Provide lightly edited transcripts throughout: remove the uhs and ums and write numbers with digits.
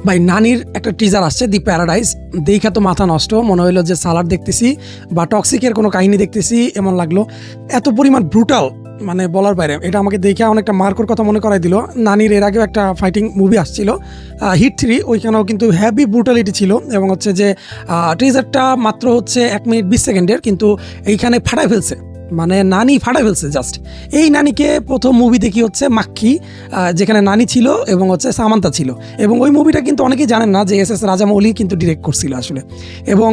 ভাই নানির একটা টিজার আসছে দি প্যারাডাইস, দেখা তো মাথা নষ্ট, মনে হইলো যে সালাড দেখতেছি বা টক্সিকের কোনো কাহিনী দেখতেছি এমন লাগলো। এত পরিমাণ ব্রুটাল, মানে বলার বাইরে। এটা আমাকে দেখে অনেকটা মার্কোর কথা মনে করাই দিল। নানির এর আগেও একটা ফাইটিং মুভি আসছিল হিট 3, ওইখানেও কিন্তু হ্যাভি ব্রুটালিটি ছিল এবং হচ্ছে যে টিজারটা মাত্র হচ্ছে 1 মিনিট 20 সেকেন্ডের, কিন্তু এইখানে ফাটাই ফেলছে, মানে নানি ফাটাই ফেলছে জাস্ট। এই নানিকে প্রথম মুভি দেখি হচ্ছে মাক্ষী, যেখানে নানি ছিল এবং হচ্ছে সামান্তা ছিল, এবং ওই মুভিটা কিন্তু অনেকেই জানেন না যে এস রাজামৌলি কিন্তু ডিরেক্ট করছিল আসলে। এবং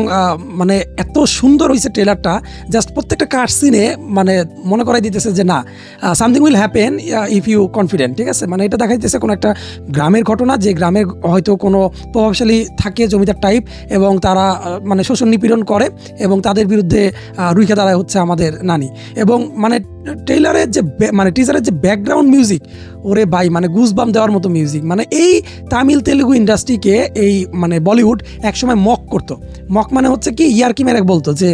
মানে এত সুন্দর হয়েছে ট্রেলারটা, জাস্ট প্রত্যেকটা কাট সিনে মানে মনে করাই দিতেছে যে না, something will happen if you confident, ঠিক আছে। মানে এটা দেখাইতেছে কোনো একটা গ্রামের ঘটনা, যে গ্রামের হয়তো কোনো প্রভাবশালী থাকে জমিদার টাইপ, এবং তারা মানে শোষণ নিপীড়ন করে এবং তাদের বিরুদ্ধে রুখে দাঁড়ায় হচ্ছে আমাদের নানি। এবং মানে ট্রেলারের যে মানে টিজারের যে ব্যাকগ্রাউন্ড মিউজিক, ওরে ভাই মানে গুজবাম দেওয়ার মতো মিউজিক। মানে এই তামিল তেলুগু ইন্ডাস্ট্রিকে এই মানে বলিউড একসময় মক করতো। মক মানে হচ্ছে কি, ইয়ারকি মেরে বলতো যে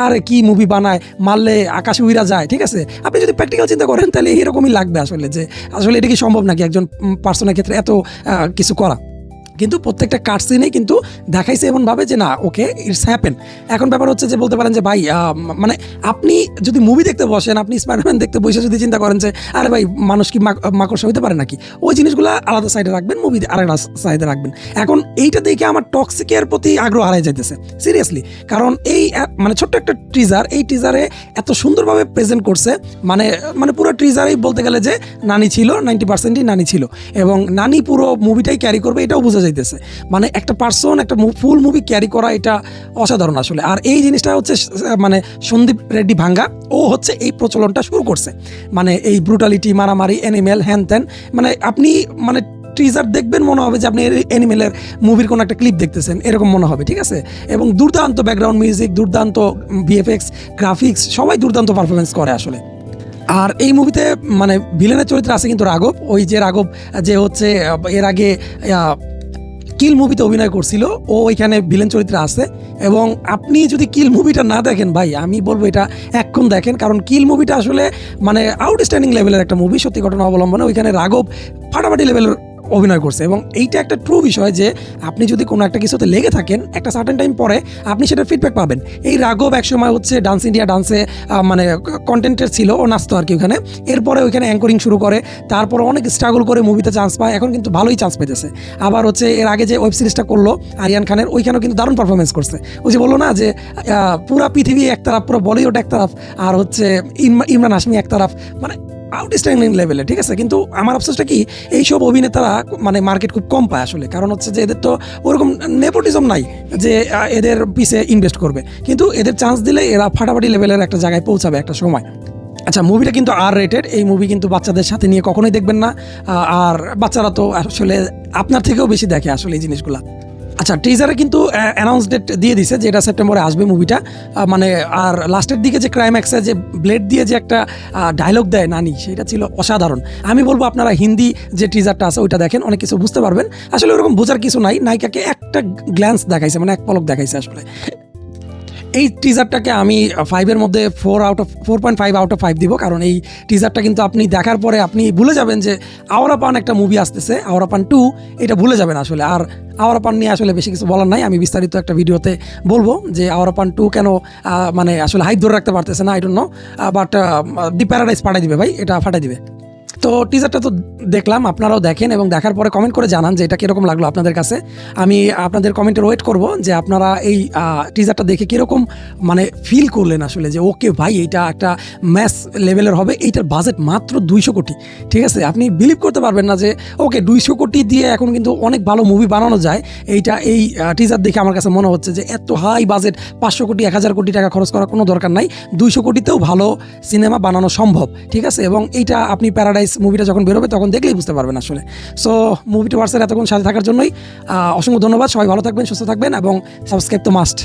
আরে কি মুভি বানায়, মারলে আকাশে উইরা যায়, ঠিক আছে। আপনি যদি প্র্যাকটিক্যাল চিন্তা করেন তাহলে এরকমই লাগবে আসলে, যে আসলে এটা কি সম্ভব নাকি একজন পার্সনের ক্ষেত্রে এত কিছু করা। কিন্তু প্রত্যেকটা কাট সিনেই কিন্তু দেখাইছে এমনভাবে যে না, ওকে ইটস হ্যাপেন। এখন ব্যাপার হচ্ছে যে বলতে পারেন যে ভাই মানে আপনি যদি মুভি দেখতে বসেন, আপনি স্পাইডারম্যান দেখতে বসে যদি চিন্তা করেন যে আরে ভাই মানুষ কি মাকড়সা হইতে পারে নাকি, ওই জিনিসগুলো আলাদা সাইডে রাখবেন, মুভি আরেকটা সাইডে রাখবেন। এখন এইটা দেখে আমার টক্সিকের প্রতি আগ্রহ হারাই যাইতেছে সিরিয়াসলি, কারণ এই মানে ছোট্ট একটা টিজার, এই টিজারে এত সুন্দরভাবে প্রেজেন্ট করছে। মানে মানে পুরো টিজারেই বলতে গেলে যে নানি ছিল, 90%ই নানি ছিল, এবং নানি পুরো মুভিটাই ক্যারি করবে এটাও বোঝা যাইতেছে। মানে একটা পার্সন একটা ফুল মুভি ক্যারি করা, এটা অসাধারণ আসলে। আর এই জিনিসটা হচ্ছে মানে সন্দীপ রেড্ডি ভাঙ্গা, ও হচ্ছে এই প্রচলনটা শুরু করছে। মানে এই ব্রুটালিটি, মারামারি, অ্যানিমেল, হ্যান ত্যান, মানে আপনি মানে টিজার দেখবেন মনে হবে যে আপনি অ্যানিমেলের মুভির কোনো একটা ক্লিপ দেখতেছেন, এরকম মনে হবে, ঠিক আছে। এবং দুর্দান্ত ব্যাকগ্রাউন্ড মিউজিক, দুর্দান্ত ভিএফএক্স, গ্রাফিক্স, সবাই দুর্দান্ত পারফরমেন্স করে আসলে। আর এই মুভিতে মানে ভিলেনের চরিত্র আছে কিন্তু রাঘব, ওই যে রাঘব যে হচ্ছে এর আগে কিল মুভিতে অভিনয় করছিল, ও এখানে ভিলেন চরিত্রে আছে। এবং আপনি যদি কিল মুভিটা না দেখেন ভাই, আমি বলবো এটা এখন দেখেন, কারণ কিল মুভিটা আসলে মানে আউটস্ট্যান্ডিং লেভেলের একটা মুভি, সত্যি ঘটনা অবলম্বনে। ওইখানে রাঘব ফাটাফাটি লেভেলের অভিনয় করছে, এবং এইটা একটা ট্রু বিষয় যে আপনি যদি কোনো একটা কিছুতে লেগে থাকেন, একটা সার্টেন টাইম পরে আপনি সেটার ফিডব্যাক পাবেন। এই রাঘব একসময় হচ্ছে ডান্স ইন্ডিয়া ডান্সে মানে কন্টেন্টের ছিল, ও নাচতো আর কি ওখানে। এরপরে ওইখানে অ্যাঙ্করিং শুরু করে, তারপর অনেক স্ট্রাগল করে মুভিতে চান্স পায়, এখন কিন্তু ভালোই চান্স পেতেছে। আবার হচ্ছে এর আগে যে ওয়েব সিরিজটা করলো আরিয়ান খানের, ওইখানেও কিন্তু দারুণ পারফরমেন্স করছে। ওই যে বললো না যে পুরা পৃথিবী এক তরফ, পুরো বলিউড এক তরফ, আর হচ্ছে ইমরান হাশমি এক তরফ, মানে আউটস্ট্যান্ডিং লেভেলে, ঠিক আছে। কিন্তু আমার আফসোসটা কি, এইসব অভিনেতারা মানে মার্কেট খুব কম পায় আসলে, কারণ হচ্ছে যে এদের তো ওরকম নেপোটিজম নাই যে এদের পিছে ইনভেস্ট করবে, কিন্তু এদের চান্স দিলে এরা ফাটাফাটি লেভেলের একটা জায়গায় পৌঁছাবে একটা সময়। আচ্ছা, মুভিটা কিন্তু R-rated, এই মুভি কিন্তু বাচ্চাদের সাথে নিয়ে কখনোই দেখবেন না। আর বাচ্চারা তো আসলে আপনার থেকেও বেশি দেখে আসলে এই জিনিসগুলা। আচ্ছা, টিজারে কিন্তু অ্যানাউন্স ডেট দিয়ে দিছে যে এটা সেপ্টেম্বরে আসবে মুভিটা। মানে আর লাস্টের দিকে যে ক্লাইম্যাক্সে যে ব্লেড দিয়ে যে একটা ডায়লগ দেয় নানি, সেটা ছিল অসাধারণ। আমি বলবো আপনারা হিন্দি যে টিজারটা আছে ওইটা দেখেন, অনেক কিছু বুঝতে পারবেন। আসলে ওরকম বোঝার কিছু নাই, নায়িকাকে একটা গ্ল্যান্স দেখাইছে, মানে এক পলক দেখাইছে আসলে। এই টিজারটাকে আমি 5-এর মধ্যে 4.5 আউট অফ 5 দিব, কারণ এই টিজারটা কিন্তু আপনি দেখার পরে আপনি ভুলে যাবেন যে আওরাপান একটা মুভি আসতেছে, আওরাপান 2, এটা ভুলে যাবেন আসলে। আর আওরাপান নিয়ে আসলে বেশি কিছু বলার নাই, আমি বিস্তারিত একটা ভিডিওতে বলবো যে আওরাপান 2 কেন মানে আসলে হাইপ ধরে রাখতে পারতেছে না, I don't know, but the paradise ফাটাই দিবে ভাই, এটা ফাটাই দিবে। তো টিজারটা তো দেখলাম, আপনারাও দেখেন এবং দেখার পরে কমেন্ট করে জানান যে এটা কীরকম লাগলো আপনাদের কাছে। আমি আপনাদের কমেন্টের ওয়েট করব যে আপনারা এই টিজারটা দেখে কীরকম মানে ফিল করলেন আসলে, যে ওকে ভাই এটা একটা ম্যাস লেভেলের হবে। এইটার বাজেট মাত্র 200 কোটি, ঠিক আছে। আপনি বিলিভ করতে পারবেন না যে ওকে 200 কোটি দিয়ে এখন কিন্তু অনেক ভালো মুভি বানানো যায়। এই টিজার দেখে আমার কাছে মনে হচ্ছে যে এত হাই বাজেট, 500 কোটি 1000 কোটি টাকা খরচ করার কোনো দরকার নাই, 200 কোটিতেও ভালো সিনেমা বানানো সম্ভব, ঠিক আছে। এবং এইটা আপনি প্যারাডাইস মুভিটা যখন বেরোবে তখন দেখলেই বুঝতে পারবেন আসলে। সো মুভিটা ভার্সের এতক্ষণ সাথে থাকার জন্যই অসংখ্য ধন্যবাদ। সবাই ভালো থাকবেন, সুস্থ থাকবেন, এবং সাবস্ক্রাইব তো মাস্ট।